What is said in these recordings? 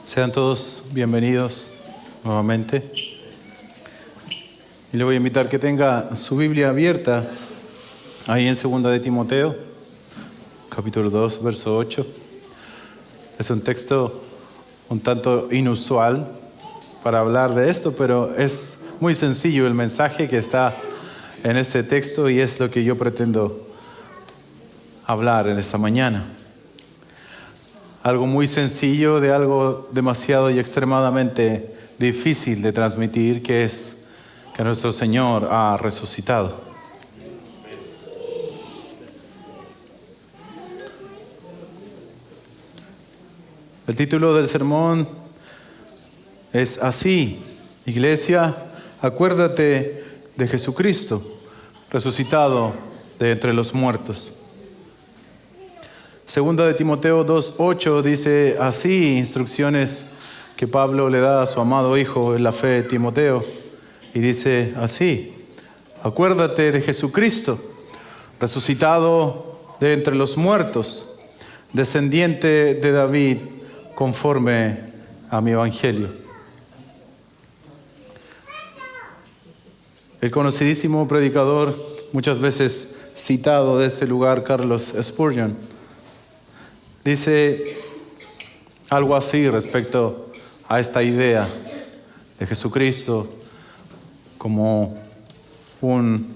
Sean todos bienvenidos nuevamente. Y le voy a invitar que tenga su Biblia abierta ahí en 2 de Timoteo, capítulo 2, verso 8. Es un texto un tanto inusual para hablar de esto, pero es muy sencillo el mensaje que está en este texto y es lo que yo pretendo hablar en esta mañana. Algo muy sencillo de algo demasiado y extremadamente difícil de transmitir, que es que nuestro Señor ha resucitado. El título del sermón es así: Iglesia, acuérdate de Jesucristo, resucitado de entre los muertos. 2 de Timoteo 2:8 dice así, instrucciones que Pablo le da a su amado hijo en la fe de Timoteo, y dice así: acuérdate de Jesucristo, resucitado de entre los muertos, descendiente de David, conforme a mi evangelio. El conocidísimo predicador, muchas veces citado de ese lugar, Charles Spurgeon, dice algo así respecto a esta idea de Jesucristo como un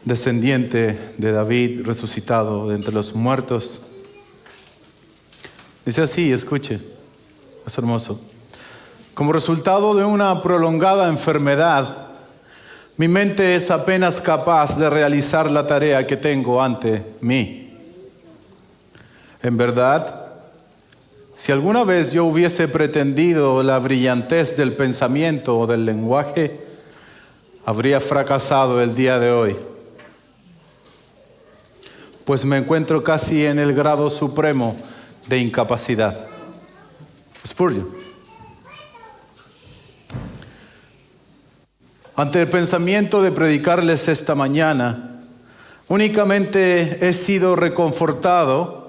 descendiente de David resucitado de entre los muertos. Dice así, escuche, es hermoso. Como resultado de una prolongada enfermedad, mi mente es apenas capaz de realizar la tarea que tengo ante mí. En verdad, si alguna vez yo hubiese pretendido la brillantez del pensamiento o del lenguaje, habría fracasado el día de hoy, pues me encuentro casi en el grado supremo de incapacidad. Spurgeon. Ante el pensamiento de predicarles esta mañana, únicamente he sido reconfortado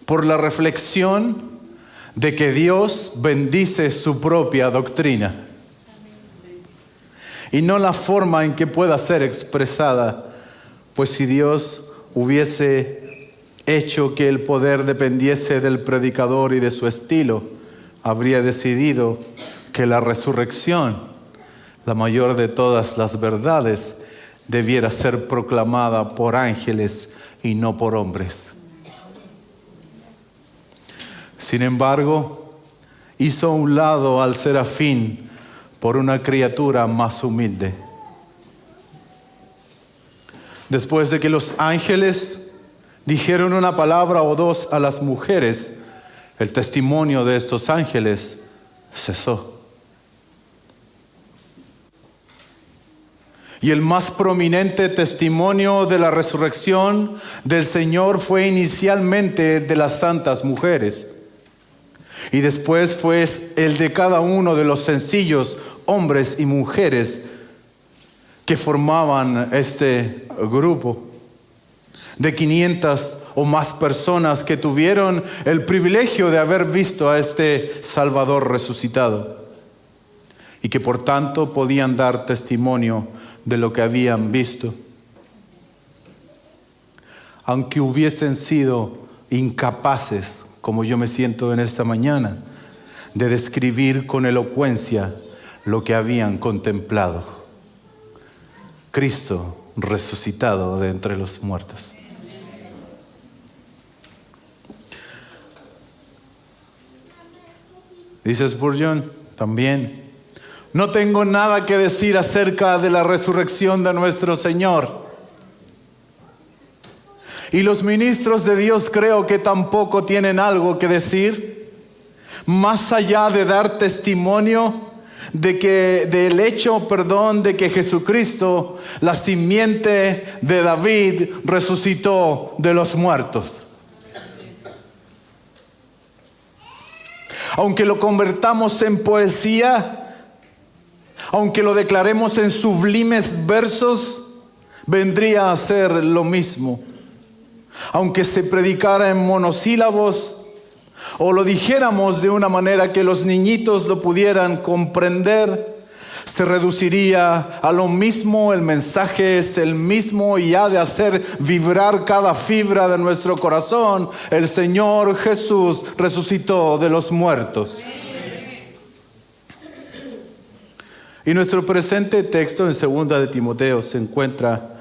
por la reflexión de que Dios bendice su propia doctrina y no la forma en que pueda ser expresada, pues si Dios hubiese hecho que el poder dependiese del predicador y de su estilo, habría decidido que la resurrección, la mayor de todas las verdades, debiera ser proclamada por ángeles y no por hombres. Sin embargo, hizo a un lado al serafín por una criatura más humilde. Después de que los ángeles dijeron una palabra o dos a las mujeres, el testimonio de estos ángeles cesó. Y el más prominente testimonio de la resurrección del Señor fue inicialmente de las santas mujeres. Y después fue el de cada uno de los sencillos hombres y mujeres que formaban este grupo de 500 o más personas que tuvieron el privilegio de haber visto a este Salvador resucitado y que por tanto podían dar testimonio de lo que habían visto. Aunque hubiesen sido incapaces, como yo me siento en esta mañana, de describir con elocuencia lo que habían contemplado. Cristo resucitado de entre los muertos. Dice Spurgeon también: no tengo nada que decir acerca de la resurrección de nuestro Señor. Y los ministros de Dios creo que tampoco tienen algo que decir, más allá de dar testimonio de que Jesucristo, la simiente de David, resucitó de los muertos. Aunque lo convertamos en poesía, aunque lo declaremos en sublimes versos, vendría a ser lo mismo. Aunque se predicara en monosílabos, o lo dijéramos de una manera que los niñitos lo pudieran comprender, se reduciría a lo mismo. El mensaje es el mismo y ha de hacer vibrar cada fibra de nuestro corazón. El Señor Jesús resucitó de los muertos. Y nuestro presente texto en 2 de Timoteo se encuentra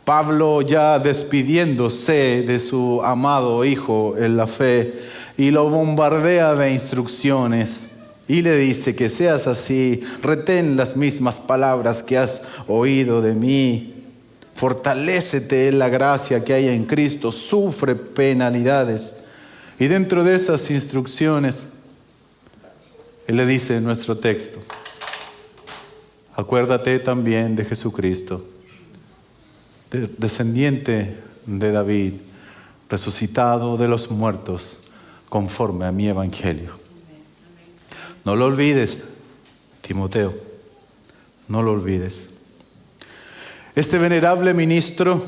Pablo ya despidiéndose de su amado hijo en la fe, y lo bombardea de instrucciones y le dice que seas así, retén las mismas palabras que has oído de mí, fortalécete en la gracia que hay en Cristo, sufre penalidades. Y dentro de esas instrucciones, él le dice en nuestro texto: acuérdate también de Jesucristo, descendiente de David, resucitado de los muertos, conforme a mi evangelio. No lo olvides, Timoteo, no lo olvides. Este venerable ministro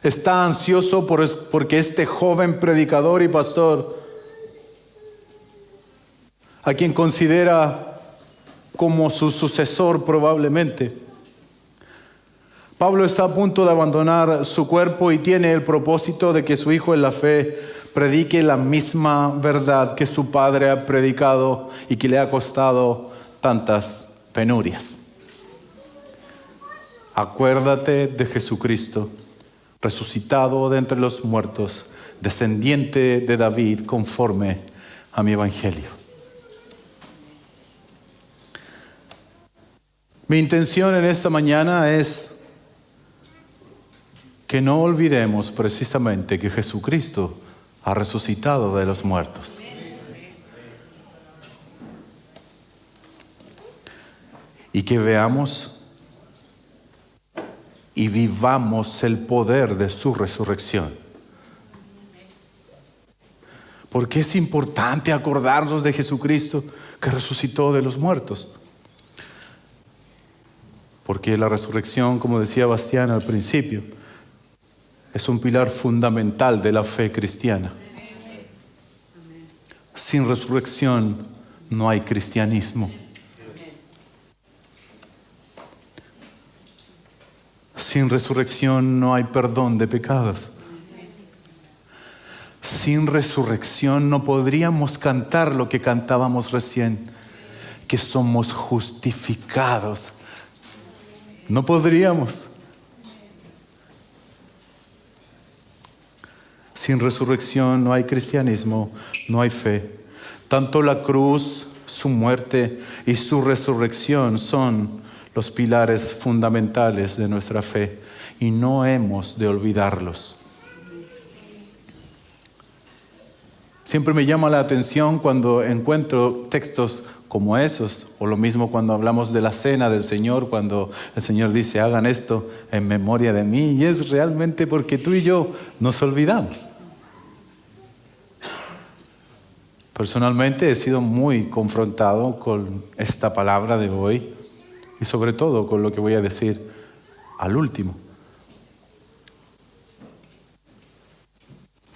está ansioso porque este joven predicador y pastor, a quien considera como su sucesor probablemente, Pablo está a punto de abandonar su cuerpo y tiene el propósito de que su hijo en la fe predique la misma verdad que su padre ha predicado y que le ha costado tantas penurias. Acuérdate de Jesucristo, resucitado de entre los muertos, descendiente de David, conforme a mi evangelio. Mi intención en esta mañana es que no olvidemos precisamente que Jesucristo ha resucitado de los muertos. Y que veamos y vivamos el poder de su resurrección. Porque es importante acordarnos de Jesucristo que resucitó de los muertos. Porque la resurrección, como decía Bastián al principio, es un pilar fundamental de la fe cristiana. Sin resurrección no hay cristianismo. Sin resurrección no hay perdón de pecados. Sin resurrección no podríamos cantar lo que cantábamos recién, que somos justificados. No podríamos. Sin resurrección no hay cristianismo, no hay fe. Tanto la cruz, su muerte y su resurrección son los pilares fundamentales de nuestra fe y no hemos de olvidarlos. Siempre me llama la atención cuando encuentro textos como esos, o lo mismo cuando hablamos de la cena del Señor, cuando el Señor dice: hagan esto en memoria de mí, y es realmente porque tú y yo nos olvidamos. Personalmente he sido muy confrontado con esta palabra de hoy y sobre todo con lo que voy a decir al último.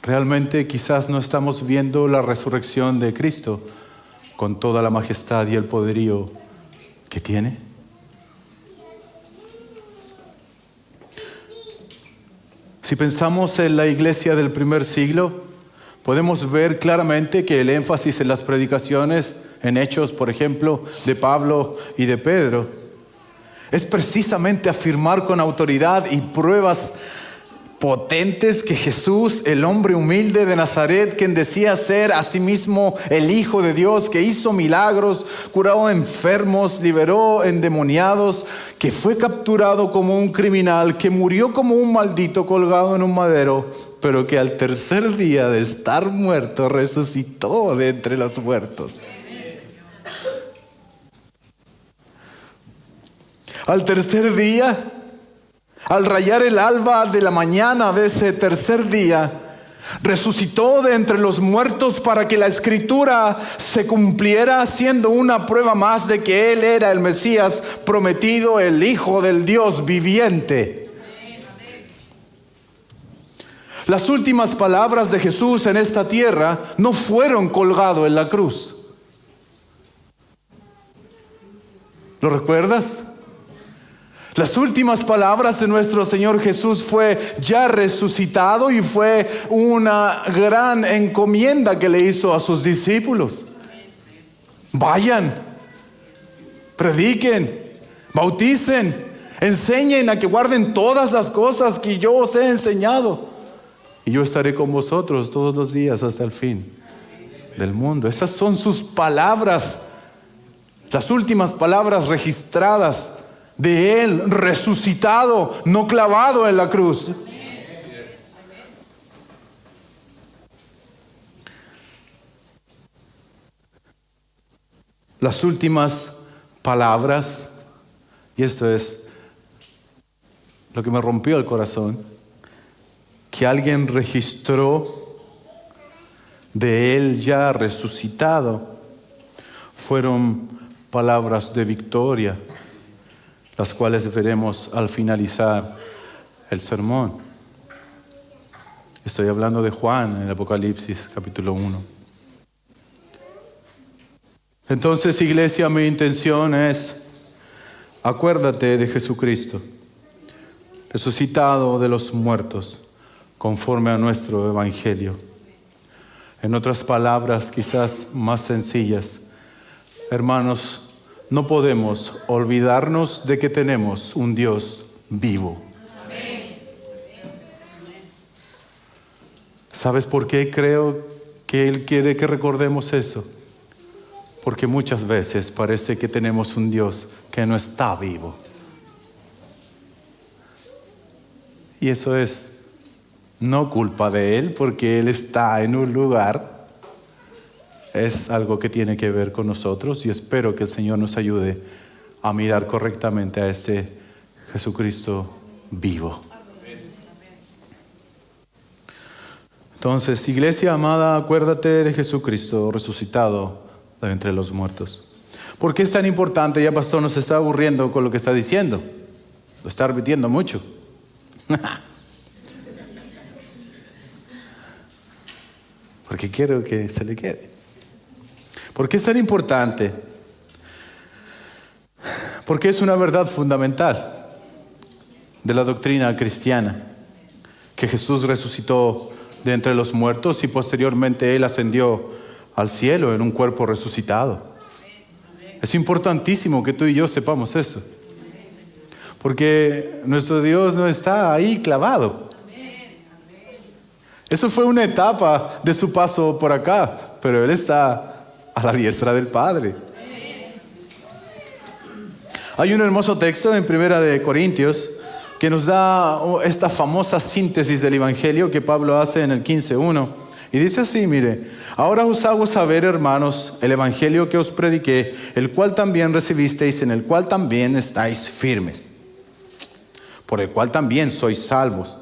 Realmente quizás no estamos viendo la resurrección de Cristo con toda la majestad y el poderío que tiene. Si pensamos en la iglesia del primer siglo, podemos ver claramente que el énfasis en las predicaciones, en Hechos, por ejemplo, de Pablo y de Pedro, es precisamente afirmar con autoridad y pruebas potentes que Jesús, el hombre humilde de Nazaret, quien decía ser a sí mismo el Hijo de Dios, que hizo milagros, curó enfermos, liberó endemoniados, que fue capturado como un criminal, que murió como un maldito colgado en un madero, pero que al tercer día de estar muerto resucitó de entre los muertos. Al tercer día, al rayar el alba de la mañana de ese tercer día, resucitó de entre los muertos para que la Escritura se cumpliera, siendo una prueba más de que Él era el Mesías prometido, el Hijo del Dios viviente. Las últimas palabras de Jesús en esta tierra no fueron colgado en la cruz. ¿Lo recuerdas? Las últimas palabras de nuestro Señor Jesús fue ya resucitado, y fue una gran encomienda que le hizo a sus discípulos. Vayan, prediquen, bauticen, enseñen a que guarden todas las cosas que yo os he enseñado, y yo estaré con vosotros todos los días hasta el fin del mundo. Esas son sus palabras, las últimas palabras registradas de Él resucitado, no clavado en la cruz. Las últimas palabras, y esto es lo que me rompió el corazón, que alguien registró de Él ya resucitado, fueron palabras de victoria, las cuales veremos al finalizar el sermón. Estoy hablando de Juan en el Apocalipsis capítulo 1. Entonces, iglesia, mi intención es: acuérdate de Jesucristo, resucitado de los muertos, conforme a nuestro evangelio. En otras palabras, quizás más sencillas, hermanos, no podemos olvidarnos de que tenemos un Dios vivo. ¿Sabes por qué creo que Él quiere que recordemos eso? Porque muchas veces parece que tenemos un Dios que no está vivo. Y eso es no culpa de Él, porque Él está en un lugar. Es algo que tiene que ver con nosotros, y espero que el Señor nos ayude a mirar correctamente a este Jesucristo vivo. Entonces, iglesia amada, acuérdate de Jesucristo resucitado de entre los muertos. ¿Por qué es tan importante? Ya pastor nos está aburriendo con lo que está diciendo. Lo está repitiendo mucho. Porque quiero que se le quede. ¿Por qué es tan importante? Porque es una verdad fundamental de la doctrina cristiana, que Jesús resucitó de entre los muertos y posteriormente Él ascendió al cielo en un cuerpo resucitado. Es importantísimo que tú y yo sepamos eso, porque nuestro Dios no está ahí clavado. Eso fue una etapa de su paso por acá, pero Él está a la diestra del Padre. Hay un hermoso texto en 1 Corintios que nos da esta famosa síntesis del Evangelio que Pablo hace en el 15:1. Y dice así, mire: ahora os hago saber, hermanos, el Evangelio que os prediqué, el cual también recibisteis, en el cual también estáis firmes, por el cual también sois salvos,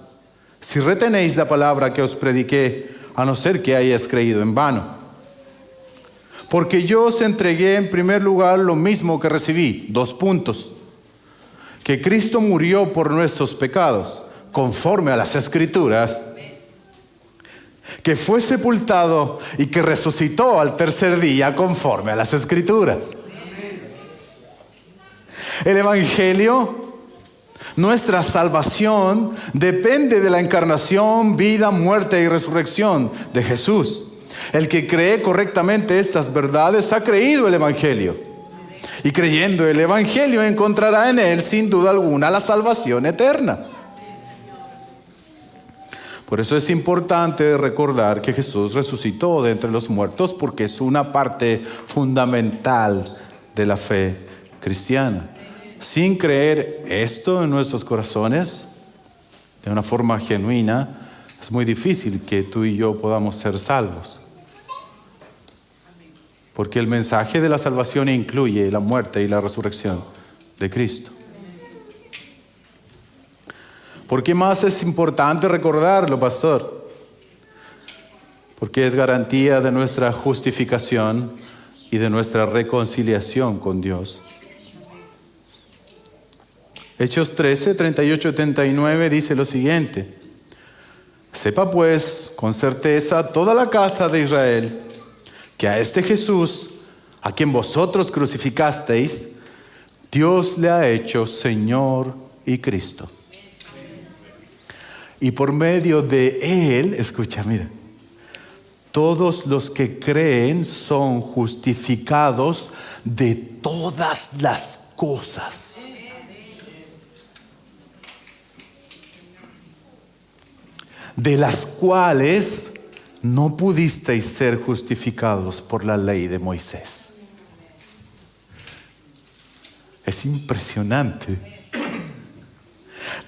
si retenéis la palabra que os prediqué, a no ser que hayáis creído en vano. Porque yo os entregué en primer lugar lo mismo que recibí. 2 puntos. Que Cristo murió por nuestros pecados, conforme a las Escrituras. Que fue sepultado y que resucitó al tercer día, conforme a las Escrituras. El Evangelio, nuestra salvación, depende de la encarnación, vida, muerte y resurrección de Jesús. El que cree correctamente estas verdades ha creído el Evangelio. Y creyendo el Evangelio encontrará en él, sin duda alguna, la salvación eterna. Por eso es importante recordar que Jesús resucitó de entre los muertos, porque es una parte fundamental de la fe cristiana. Sin creer esto en nuestros corazones, de una forma genuina, es muy difícil que tú y yo podamos ser salvos. Porque el mensaje de la salvación incluye la muerte y la resurrección de Cristo. ¿Por qué más es importante recordarlo, pastor? Porque es garantía de nuestra justificación y de nuestra reconciliación con Dios. Hechos 13, 38 y 39 dice lo siguiente: Sepa pues con certeza toda la casa de Israel que a este Jesús, a quien vosotros crucificasteis, Dios le ha hecho Señor y Cristo. Y por medio de Él, escucha, mira, todos los que creen son justificados de todas las cosas. De las cuales no pudisteis ser justificados por la ley de Moisés. Es impresionante.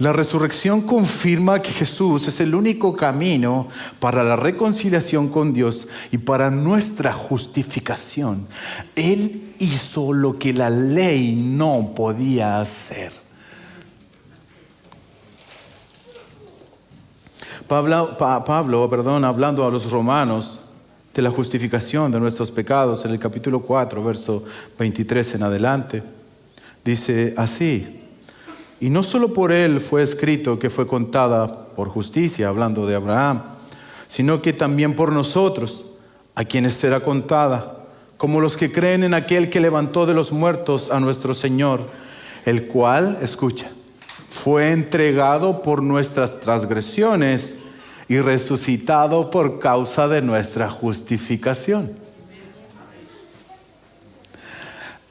La resurrección confirma que Jesús es el único camino para la reconciliación con Dios y para nuestra justificación. Él hizo lo que la ley no podía hacer. Pablo, hablando a los romanos de la justificación de nuestros pecados, en el capítulo 4, verso 23 en adelante, dice así: y no solo por él fue escrito que fue contada por justicia, hablando de Abraham, sino que también por nosotros, a quienes será contada, como los que creen en aquel que levantó de los muertos a nuestro Señor, el cual, escucha, fue entregado por nuestras transgresiones y resucitado por causa de nuestra justificación.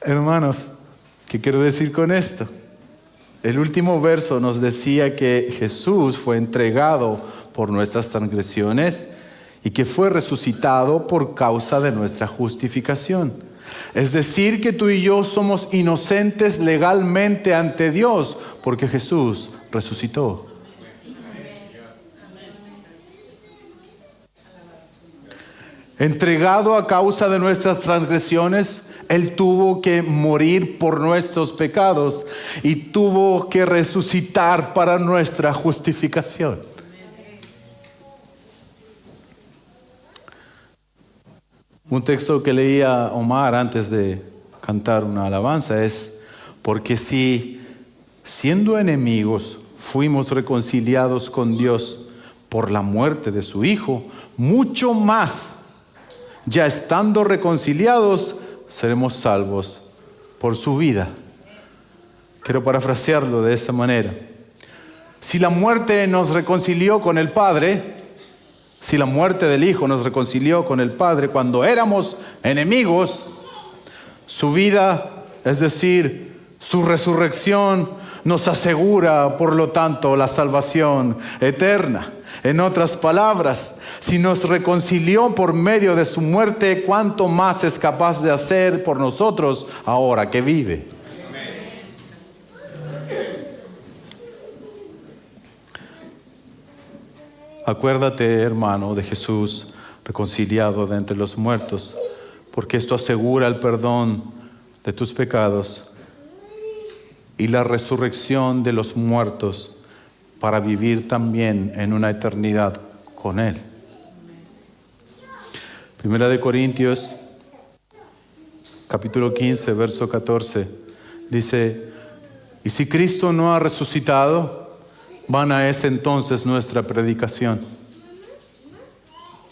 Hermanos, ¿qué quiero decir con esto? El último verso nos decía que Jesús fue entregado por nuestras transgresiones y que fue resucitado por causa de nuestra justificación. Es decir, que tú y yo somos inocentes legalmente ante Dios porque Jesús resucitó. Entregado a causa de nuestras transgresiones, Él tuvo que morir por nuestros pecados y tuvo que resucitar para nuestra justificación. Un texto que leía Omar antes de cantar una alabanza es: porque si siendo enemigos fuimos reconciliados con Dios por la muerte de su Hijo, mucho más, ya estando reconciliados, seremos salvos por su vida. Quiero parafrasearlo de esa manera. Si la muerte nos reconcilió con el Padre, si la muerte del Hijo nos reconcilió con el Padre cuando éramos enemigos, su vida, es decir, su resurrección, nos asegura, por lo tanto, la salvación eterna. En otras palabras, si nos reconcilió por medio de su muerte, ¿cuánto más es capaz de hacer por nosotros ahora que vive? Acuérdate, hermano, de Jesús reconciliado de entre los muertos, porque esto asegura el perdón de tus pecados y la resurrección de los muertos para vivir también en una eternidad con Él. Primera de Corintios, capítulo 15, verso 14, dice: y si Cristo no ha resucitado, vana es entonces nuestra predicación.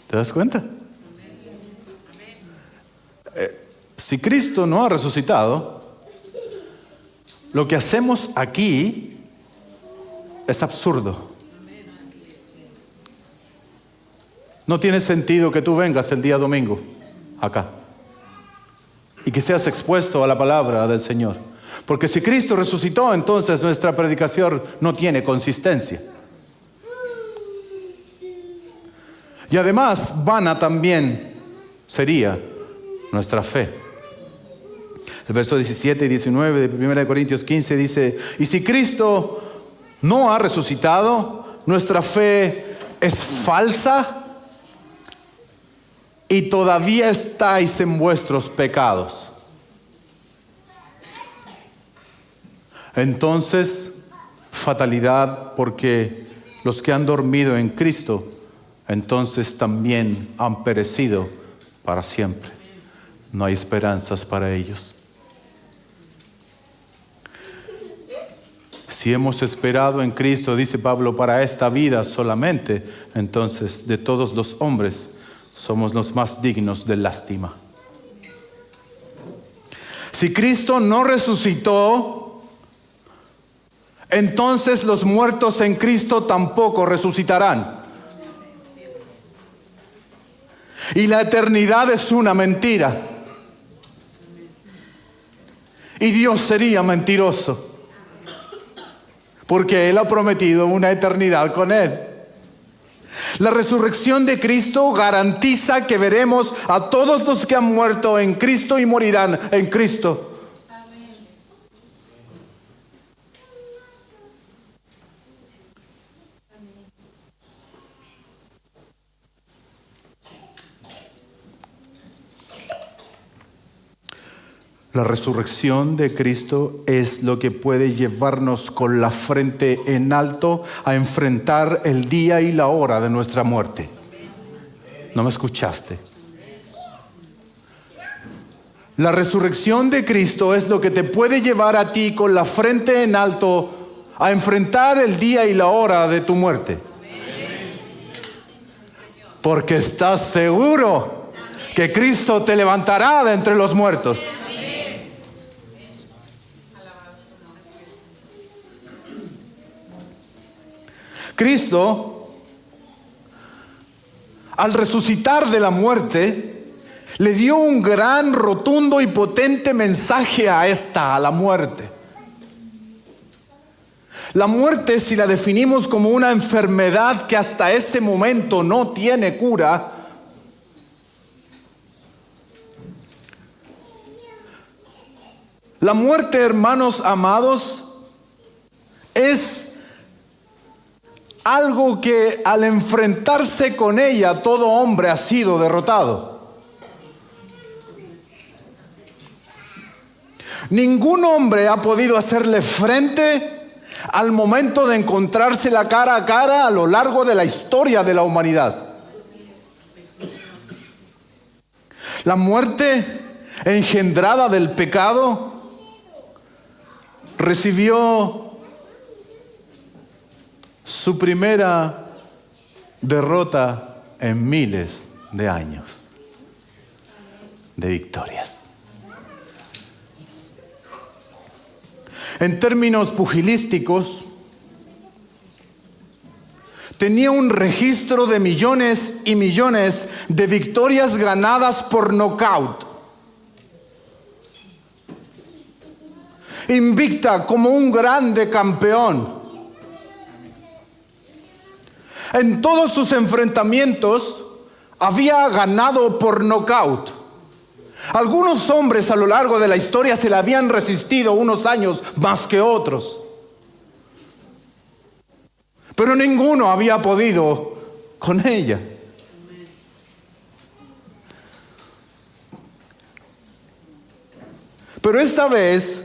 ¿Te das cuenta? Si Cristo no ha resucitado, lo que hacemos aquí es absurdo. No tiene sentido que tú vengas el día domingo acá y que seas expuesto a la palabra del Señor. Porque si Cristo resucitó, entonces nuestra predicación no tiene consistencia. Y además, vana también sería nuestra fe. El verso 17 y 19 de 1 Corintios 15 dice: y si Cristo no ha resucitado, nuestra fe es falsa y todavía estáis en vuestros pecados. Entonces, fatalidad, porque los que han dormido en Cristo, entonces también han perecido para siempre. No hay esperanzas para ellos. Si hemos esperado en Cristo, dice Pablo, para esta vida solamente, entonces de todos los hombres somos los más dignos de lástima. Si Cristo no resucitó, entonces los muertos en Cristo tampoco resucitarán. Y la eternidad es una mentira. Y Dios sería mentiroso, porque Él ha prometido una eternidad con Él. La resurrección de Cristo garantiza que veremos a todos los que han muerto en Cristo y morirán en Cristo. La resurrección de Cristo es lo que puede llevarnos con la frente en alto a enfrentar el día y la hora de nuestra muerte. ¿No me escuchaste? La resurrección de Cristo es lo que te puede llevar a ti con la frente en alto a enfrentar el día y la hora de tu muerte. Porque estás seguro que Cristo te levantará de entre los muertos. Cristo, al resucitar de la muerte, le dio un gran, rotundo y potente mensaje a la muerte. La muerte, si la definimos como una enfermedad que hasta ese momento no tiene cura, la muerte, hermanos amados, es algo que al enfrentarse con ella todo hombre ha sido derrotado. Ningún hombre ha podido hacerle frente al momento de encontrarse la cara a cara a lo largo de la historia de la humanidad. La muerte engendrada del pecado recibió su primera derrota en miles de años de victorias. En términos pugilísticos, tenía un registro de millones y millones de victorias ganadas por nocaut. Invicta como un grande campeón. En todos sus enfrentamientos había ganado por nocaut. Algunos hombres a lo largo de la historia se le habían resistido unos años más que otros, pero ninguno había podido con ella. Pero esta vez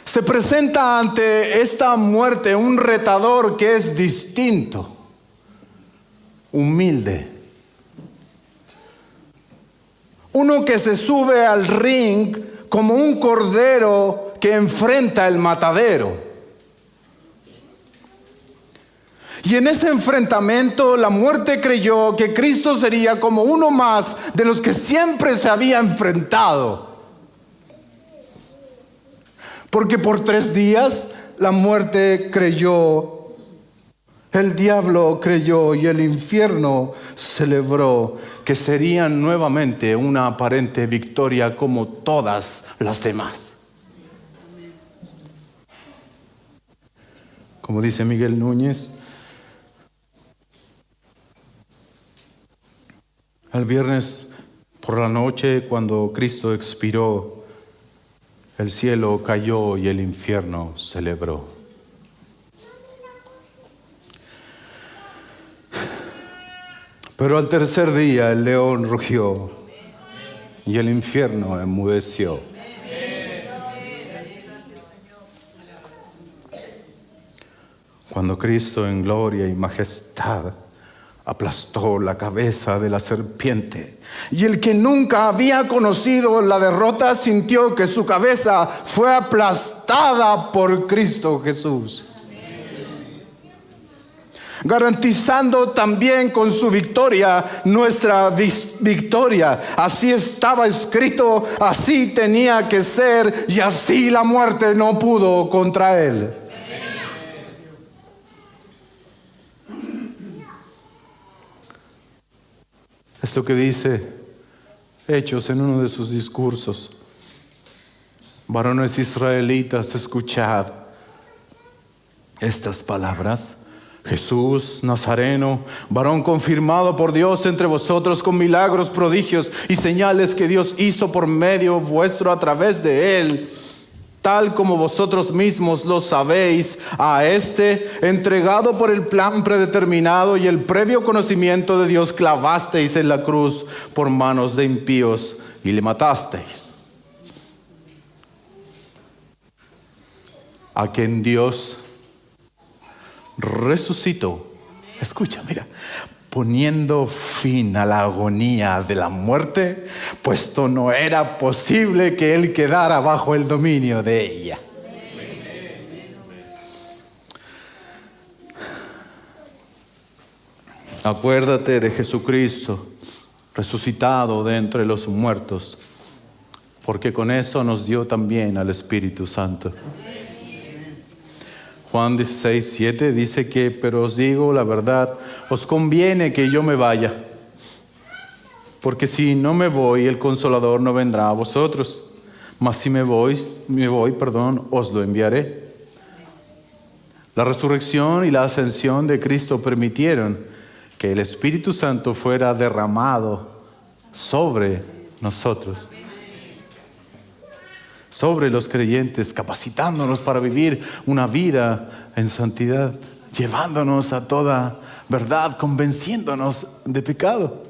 se presenta ante esta muerte un retador que es distinto, humilde. Uno que se sube al ring como un cordero que enfrenta el matadero. Y en ese enfrentamiento la muerte creyó que Cristo sería como uno más de los que siempre se había enfrentado. Porque por 3 días la muerte creyó, el diablo creyó y el infierno celebró que serían nuevamente una aparente victoria como todas las demás. Como dice Miguel Núñez, el viernes por la noche, cuando Cristo expiró, el cielo cayó y el infierno celebró. Pero al tercer día el león rugió y el infierno enmudeció. Cuando Cristo en gloria y majestad aplastó la cabeza de la serpiente. Y el que nunca había conocido la derrota sintió que su cabeza fue aplastada por Cristo Jesús, garantizando también con su victoria nuestra victoria. Así estaba escrito, así tenía que ser, y así la muerte no pudo contra él. Es lo que dice Hechos en uno de sus discursos. Varones israelitas, escuchad estas palabras. Jesús Nazareno, varón confirmado por Dios entre vosotros con milagros, prodigios y señales que Dios hizo por medio vuestro a través de él, tal como vosotros mismos lo sabéis, a entregado por el plan predeterminado y el previo conocimiento de Dios, clavasteis en la cruz por manos de impíos y le matasteis. A quien Dios resucitó. Escucha, mira. Poniendo fin a la agonía de la muerte, puesto no era posible que él quedara bajo el dominio de ella. Acuérdate de Jesucristo, resucitado de entre los muertos, porque con eso nos dio también al Espíritu Santo. Juan 16:7 dice que, pero os digo la verdad, os conviene que yo me vaya, porque si no me voy, el Consolador no vendrá a vosotros, mas si me voy, os lo enviaré. La resurrección y la ascensión de Cristo permitieron que el Espíritu Santo fuera derramado sobre nosotros, sobre los creyentes, capacitándonos para vivir una vida en santidad, llevándonos a toda verdad, convenciéndonos de pecado.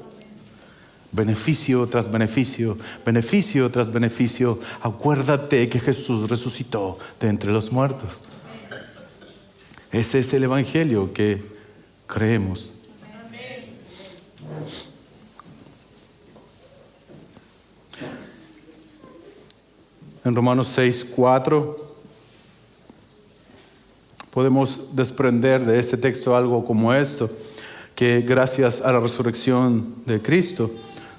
Beneficio tras beneficio, beneficio tras beneficio. Acuérdate que Jesús resucitó de entre los muertos. Ese es el evangelio que creemos. En Romanos 6:4 podemos desprender de ese texto algo como esto, que gracias a la resurrección de Cristo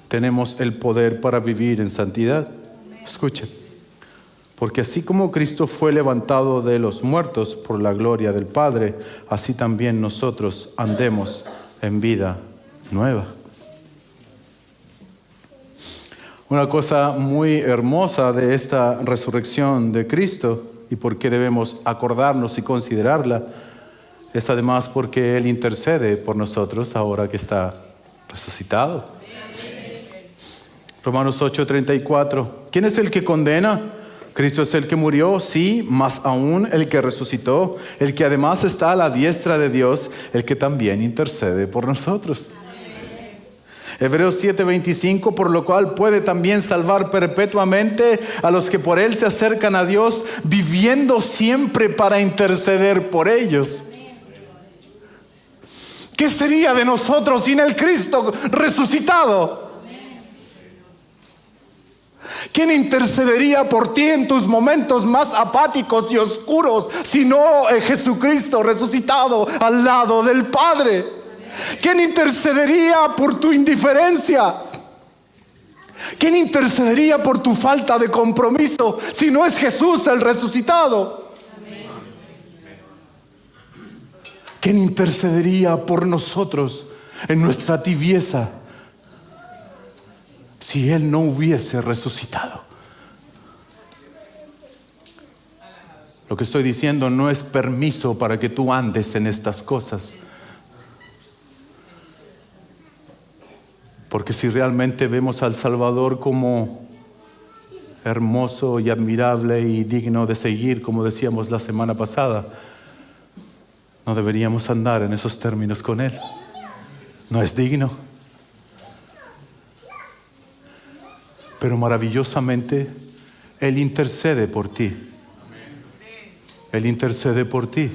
tenemos el poder para vivir en santidad. Escuchen, porque así como Cristo fue levantado de los muertos por la gloria del Padre, así también nosotros andemos en vida nueva. Una cosa muy hermosa de esta resurrección de Cristo, y por qué debemos acordarnos y considerarla, es además porque Él intercede por nosotros ahora que está resucitado. Romanos 8:34. ¿Quién es el que condena? Cristo es el que murió, sí, más aún el que resucitó, el que además está a la diestra de Dios, el que también intercede por nosotros. Hebreos 7:25, por lo cual puede también salvar perpetuamente a los que por Él se acercan a Dios, viviendo siempre para interceder por ellos. ¿Qué sería de nosotros sin el Cristo resucitado? ¿Quién intercedería por ti en tus momentos más apáticos y oscuros, sino Jesucristo resucitado al lado del Padre? ¿Quién intercedería por tu indiferencia? ¿Quién intercedería por tu falta de compromiso si no es Jesús el resucitado? ¿Quién intercedería por nosotros en nuestra tibieza si Él no hubiese resucitado? Lo que estoy diciendo no es permiso para que tú andes en estas cosas. Porque si realmente vemos al Salvador como hermoso y admirable y digno de seguir, como decíamos la semana pasada, no deberíamos andar en esos términos con Él. No es digno. Pero maravillosamente Él intercede por ti. Él intercede por ti.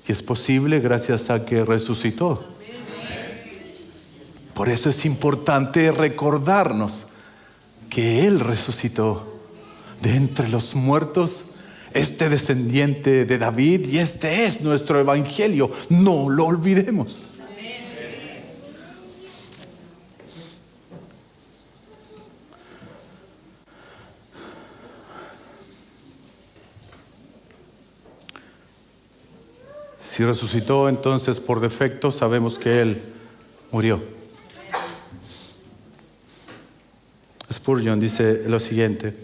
Y es posible gracias a que resucitó. Por eso es importante recordarnos que Él resucitó de entre los muertos, este descendiente de David, y este es nuestro evangelio. No lo olvidemos. Si resucitó, entonces por defecto sabemos que Él murió. Spurgeon dice lo siguiente: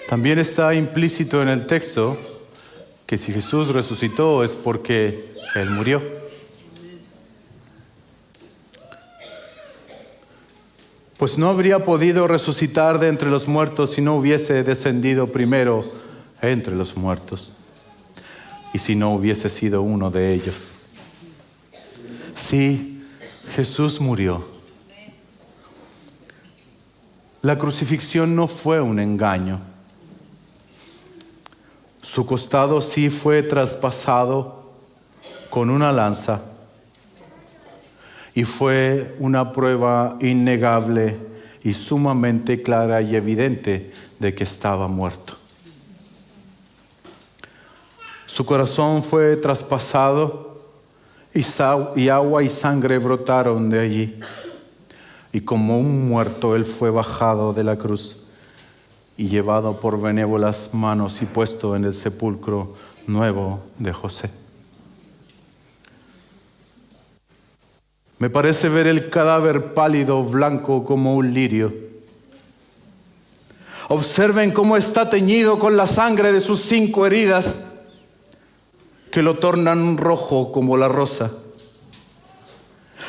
también está implícito en el texto que si Jesús resucitó es porque Él murió. Pues no habría podido resucitar de entre los muertos si no hubiese descendido primero entre los muertos y si no hubiese sido uno de ellos. Sí, Jesús murió. La crucifixión no fue un engaño. Su costado sí fue traspasado con una lanza y fue una prueba innegable y sumamente clara y evidente de que estaba muerto. Su corazón fue traspasado y agua y sangre brotaron de allí. Y como un muerto Él fue bajado de la cruz y llevado por benévolas manos y puesto en el sepulcro nuevo de José. Me parece ver el cadáver pálido, blanco como un lirio. Observen cómo está teñido con la sangre de sus 5 heridas, que lo tornan rojo como la rosa.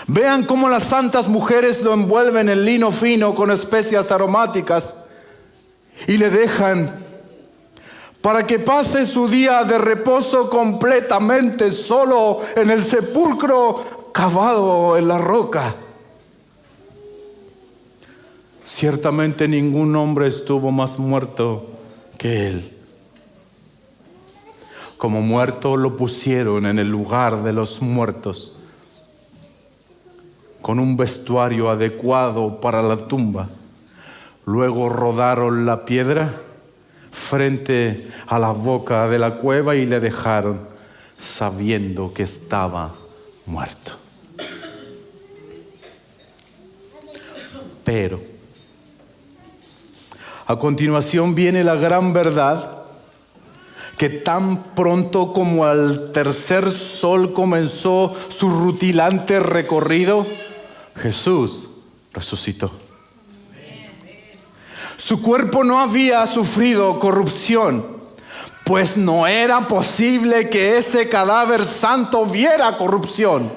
Vean cómo las santas mujeres lo envuelven en lino fino con especias aromáticas y le dejan para que pase su día de reposo completamente solo en el sepulcro cavado en la roca. Ciertamente ningún hombre estuvo más muerto que Él. Como muerto lo pusieron en el lugar de los muertos, con un vestuario adecuado para la tumba. Luego rodaron la piedra frente a la boca de la cueva y le dejaron, sabiendo que estaba muerto. Pero a continuación viene la gran verdad, que tan pronto como al tercer sol comenzó su rutilante recorrido, Jesús resucitó. Su cuerpo no había sufrido corrupción, pues no era posible que ese cadáver santo viera corrupción.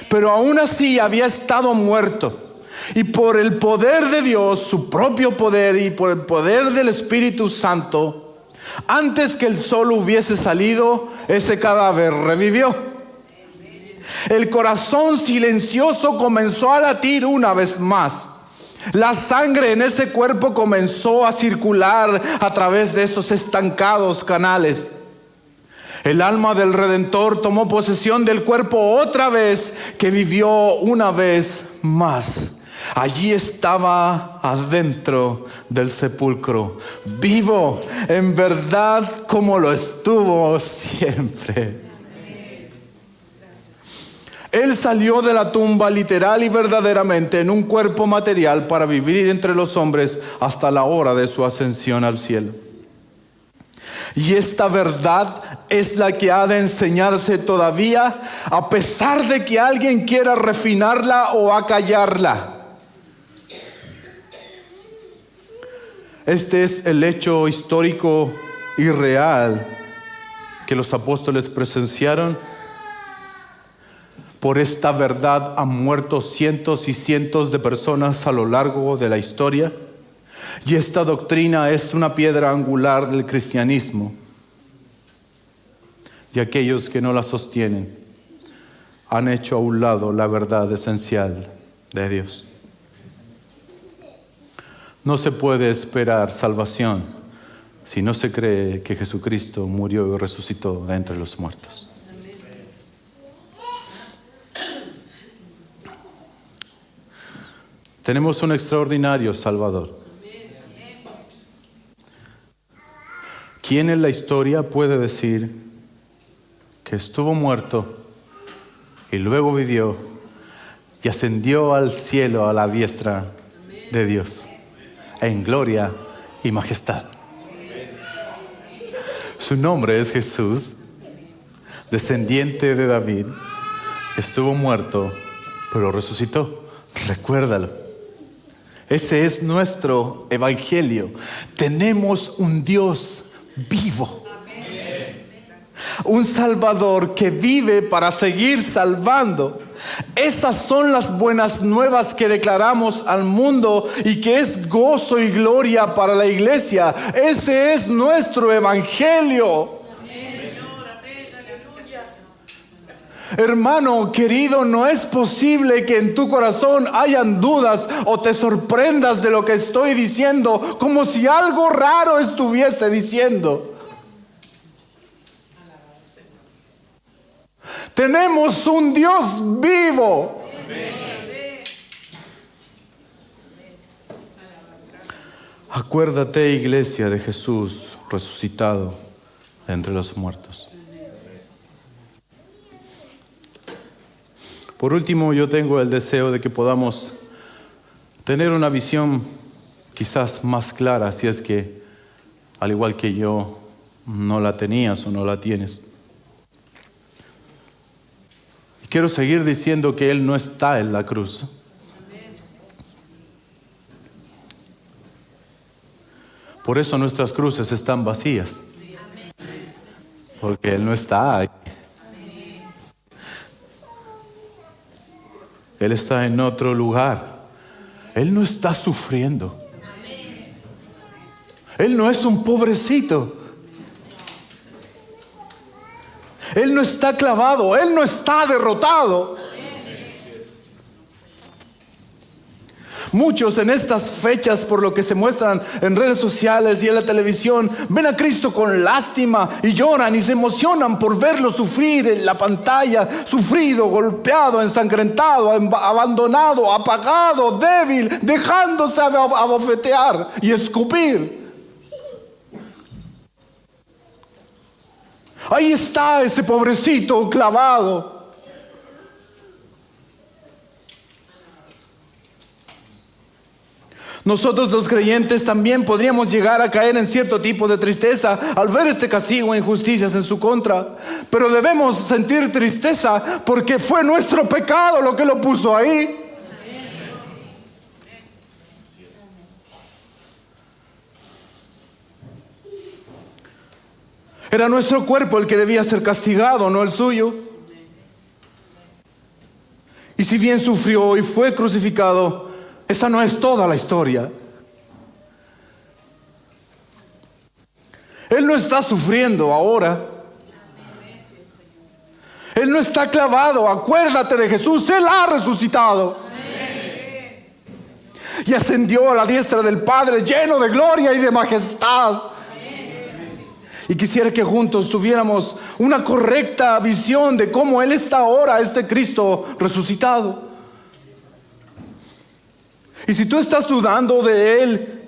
Pero aún así había estado muerto. Y por el poder de Dios, su propio poder, y por el poder del Espíritu Santo, antes que el sol hubiese salido, ese cadáver revivió. El corazón silencioso comenzó a latir una vez más. La sangre en ese cuerpo comenzó a circular a través de esos estancados canales. El alma del Redentor tomó posesión del cuerpo otra vez, que vivió una vez más. Allí estaba adentro del sepulcro, vivo en verdad como lo estuvo siempre. Él salió de la tumba literal y verdaderamente en un cuerpo material para vivir entre los hombres hasta la hora de su ascensión al cielo. Y esta verdad es la que ha de enseñarse todavía, a pesar de que alguien quiera refinarla o acallarla. Este es el hecho histórico y real que los apóstoles presenciaron. Por esta verdad han muerto cientos y cientos de personas a lo largo de la historia. Y esta doctrina es una piedra angular del cristianismo. Y aquellos que no la sostienen han hecho a un lado la verdad esencial de Dios. No se puede esperar salvación si no se cree que Jesucristo murió y resucitó de entre los muertos. Tenemos un extraordinario Salvador. ¿Quién en la historia puede decir que estuvo muerto y luego vivió y ascendió al cielo a la diestra de Dios en gloria y majestad? Su nombre es Jesús, descendiente de David, estuvo muerto, pero resucitó. Recuérdalo. Ese es nuestro evangelio. Tenemos un Dios vivo. Un Salvador que vive para seguir salvando. Esas son las buenas nuevas que declaramos al mundo y que es gozo y gloria para la iglesia. Ese es nuestro evangelio. Hermano querido, no es posible que en tu corazón hayan dudas o te sorprendas de lo que estoy diciendo, como si algo raro estuviese diciendo. Tenemos un Dios vivo. Acuérdate, iglesia, de Jesús resucitado de entre los muertos. Por último, yo tengo el deseo de que podamos tener una visión quizás más clara, si es que, al igual que yo, no la tenías o no la tienes. Y quiero seguir diciendo que Él no está en la cruz. Por eso nuestras cruces están vacías. Porque Él no está ahí. Él está en otro lugar. Él no está sufriendo. Él no es un pobrecito. Él no está clavado. Él no está derrotado. Muchos en estas fechas, por lo que se muestran en redes sociales y en la televisión, ven a Cristo con lástima y lloran y se emocionan por verlo sufrir en la pantalla, sufrido, golpeado, ensangrentado, abandonado, apagado, débil, dejándose abofetear y escupir. Ahí está ese pobrecito clavado. Nosotros los creyentes también podríamos llegar a caer en cierto tipo de tristeza al ver este castigo e injusticias en su contra. Pero debemos sentir tristeza porque fue nuestro pecado lo que lo puso ahí. Era nuestro cuerpo el que debía ser castigado, no el suyo. Y si bien sufrió y fue crucificado, esa no es toda la historia. Él no está sufriendo ahora. Él no está clavado. Acuérdate de Jesús. Él ha resucitado. Y ascendió a la diestra del Padre lleno de gloria y de majestad. Y quisiera que juntos tuviéramos una correcta visión de cómo Él está ahora, este Cristo resucitado. Y si tú estás dudando de Él,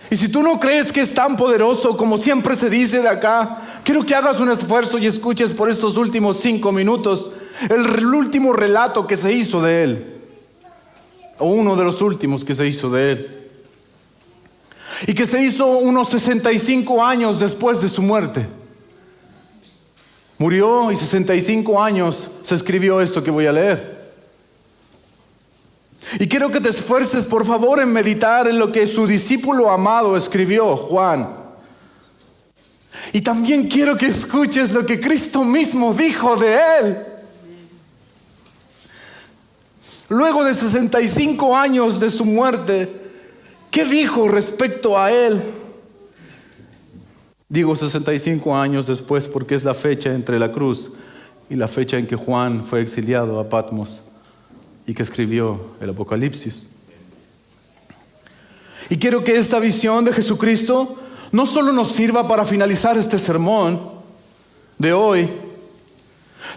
y si tú no crees que es tan poderoso como siempre se dice de acá, quiero que hagas un esfuerzo y escuches por estos últimos 5 minutos el último relato que se hizo de Él, o uno de los últimos que se hizo de Él, y que se hizo unos 65 años después de su muerte. Murió y 65 años se escribió esto que voy a leer. Y quiero que te esfuerces, por favor, en meditar en lo que su discípulo amado escribió, Juan. Y también quiero que escuches lo que Cristo mismo dijo de Él. Luego de 65 años de su muerte, ¿qué dijo respecto a Él? Digo 65 años después porque es la fecha entre la cruz y la fecha en que Juan fue exiliado a Patmos y que escribió el Apocalipsis. Y quiero que esta visión de Jesucristo no solo nos sirva para finalizar este sermón de hoy,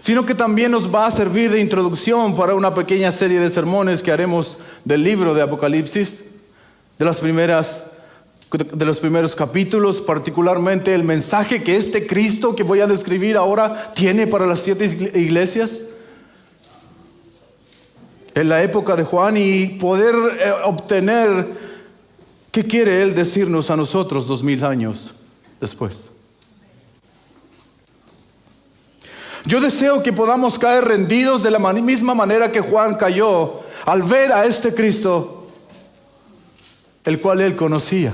sino que también nos va a servir de introducción para una pequeña serie de sermones que haremos del libro de Apocalipsis, de los primeros capítulos, particularmente el mensaje que este Cristo que voy a describir ahora tiene para las 7 iglesias en la época de Juan, y poder obtener qué quiere Él decirnos a nosotros 2000 años después. Yo deseo que podamos caer rendidos de la misma manera que Juan cayó al ver a este Cristo, el cual él conocía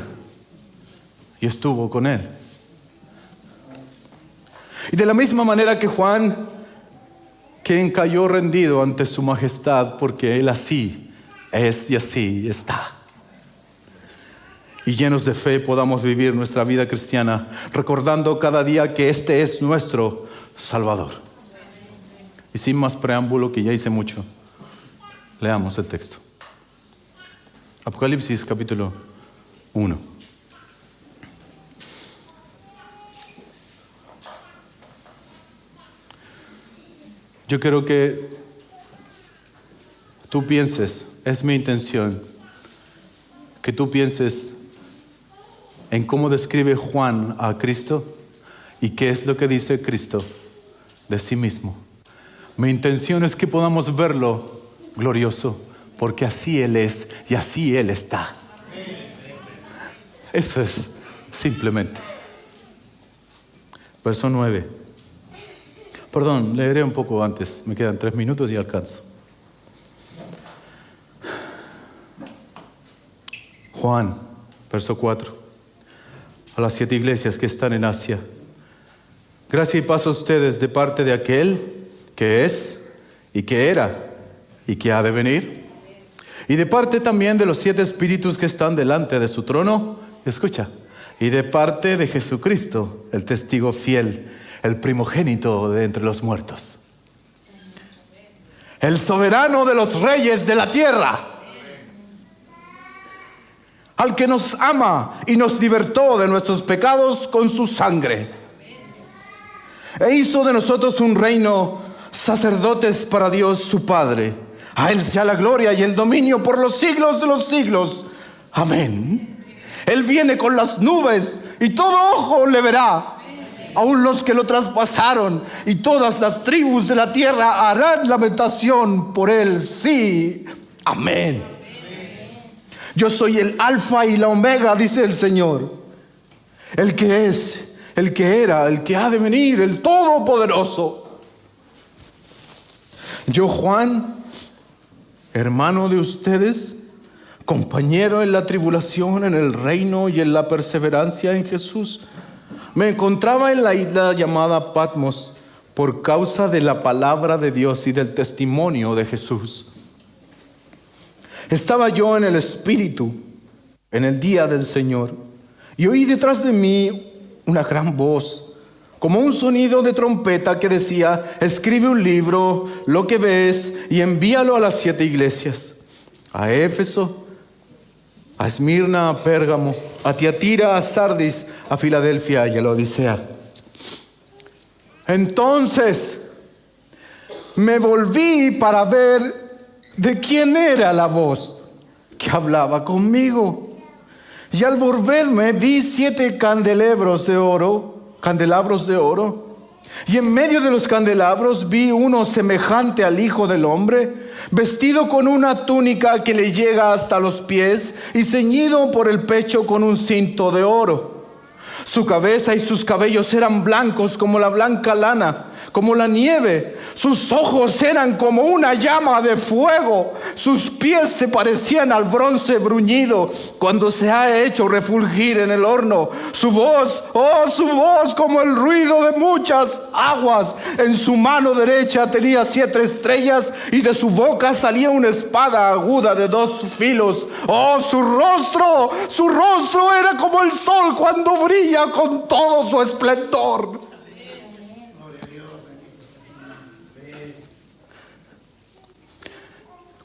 y estuvo con él. Y de la misma manera que Juan, quien cayó rendido ante su majestad, porque él así es y así está. Y llenos de fe podamos vivir nuestra vida cristiana, recordando cada día que este es nuestro Salvador. Y sin más preámbulo, que ya hice mucho, leamos el texto. Apocalipsis capítulo 1. Yo quiero que tú pienses, es mi intención, que tú pienses en cómo describe Juan a Cristo y qué es lo que dice Cristo de sí mismo. Mi intención es que podamos verlo glorioso, porque así Él es y así Él está. Eso es simplemente. Verso 9. Perdón, leeré un poco antes, me quedan 3 minutos y alcanzo. Juan, verso 4. A las 7 iglesias que están en Asia. Gracia y paz a ustedes de parte de aquel que es y que era y que ha de venir. Y de parte también de los 7 espíritus que están delante de su trono. Escucha. Y de parte de Jesucristo, el testigo fiel, el primogénito de entre los muertos. El soberano de los reyes de la tierra. Al que nos ama y nos libertó de nuestros pecados con su sangre. E hizo de nosotros un reino, sacerdotes para Dios su Padre. A Él sea la gloria y el dominio por los siglos de los siglos. Amén. Él viene con las nubes y todo ojo le verá. Aún los que lo traspasaron, y todas las tribus de la tierra harán lamentación por Él. Sí. Amén. Yo soy el alfa y la omega, dice el Señor. El que es, el que era, el que ha de venir, el todopoderoso. Yo, Juan, hermano de ustedes, compañero en la tribulación, en el reino y en la perseverancia en Jesús, me encontraba en la isla llamada Patmos por causa de la palabra de Dios y del testimonio de Jesús. Estaba yo en el Espíritu en el día del Señor, y oí detrás de mí una gran voz, como un sonido de trompeta, que decía: escribe un libro, lo que ves, y envíalo a las 7 iglesias: a Éfeso, a Esmirna, a Pérgamo, a Tiatira, a Sardis, a Filadelfia y a la Odisea. Entonces me volví para ver de quién era la voz que hablaba conmigo. Y al volverme vi 7 candelabros de oro, y en medio de los candelabros vi uno semejante al Hijo del Hombre, vestido con una túnica que le llega hasta los pies y ceñido por el pecho con un cinto de oro. Su cabeza y sus cabellos eran blancos como la blanca lana, como la nieve. Sus ojos eran como una llama de fuego. Sus pies se parecían al bronce bruñido cuando se ha hecho refulgir en el horno. Su voz como el ruido de muchas aguas. En su mano derecha tenía 7 estrellas, y de su boca salía una espada aguda de 2 filos. Su rostro era como el sol cuando brilla con todo su esplendor.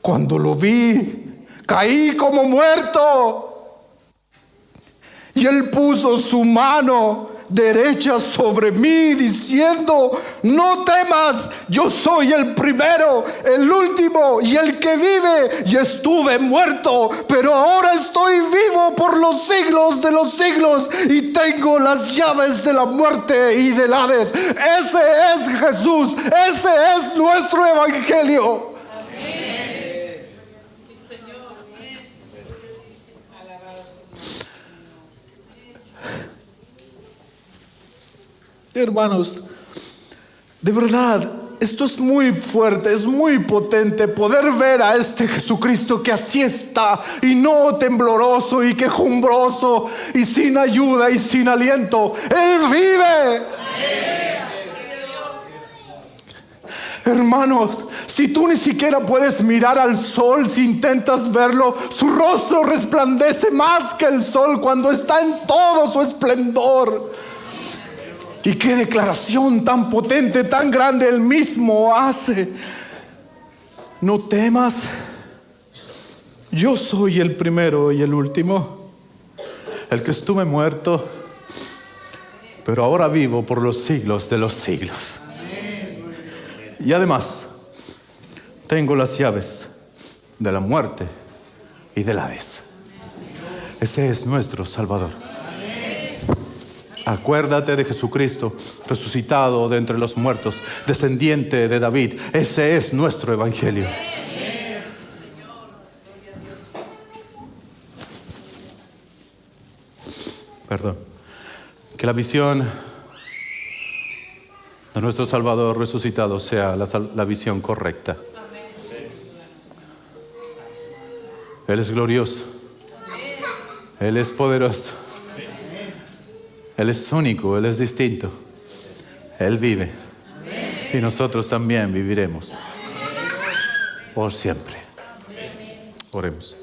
Cuando lo vi, caí como muerto. Y Él puso su mano derecha sobre mí, diciendo: no temas, yo soy el primero, el último y el que vive. Y estuve muerto, pero ahora estoy vivo por los siglos de los siglos, y tengo las llaves de la muerte y del Hades. Ese es Jesús, ese es nuestro evangelio. Hermanos, de verdad, esto es muy fuerte, es muy potente poder ver a este Jesucristo que así está, y no tembloroso y quejumbroso y sin ayuda y sin aliento. Él vive. Hermanos, si tú ni siquiera puedes mirar al sol, si intentas verlo, su rostro resplandece más que el sol cuando está en todo su esplendor. Y qué declaración tan potente, tan grande él mismo hace. No temas, yo soy el primero y el último, el que estuve muerto, pero ahora vivo por los siglos de los siglos. Y además, tengo las llaves de la muerte y del Hades. Ese es nuestro Salvador. Acuérdate de Jesucristo, resucitado de entre los muertos, descendiente de David. Ese es nuestro evangelio. Perdón. Que la visión de nuestro Salvador resucitado sea la visión correcta. Él es glorioso. Él es poderoso. Él es único, Él es distinto. Él vive. Y nosotros también viviremos por siempre. Oremos.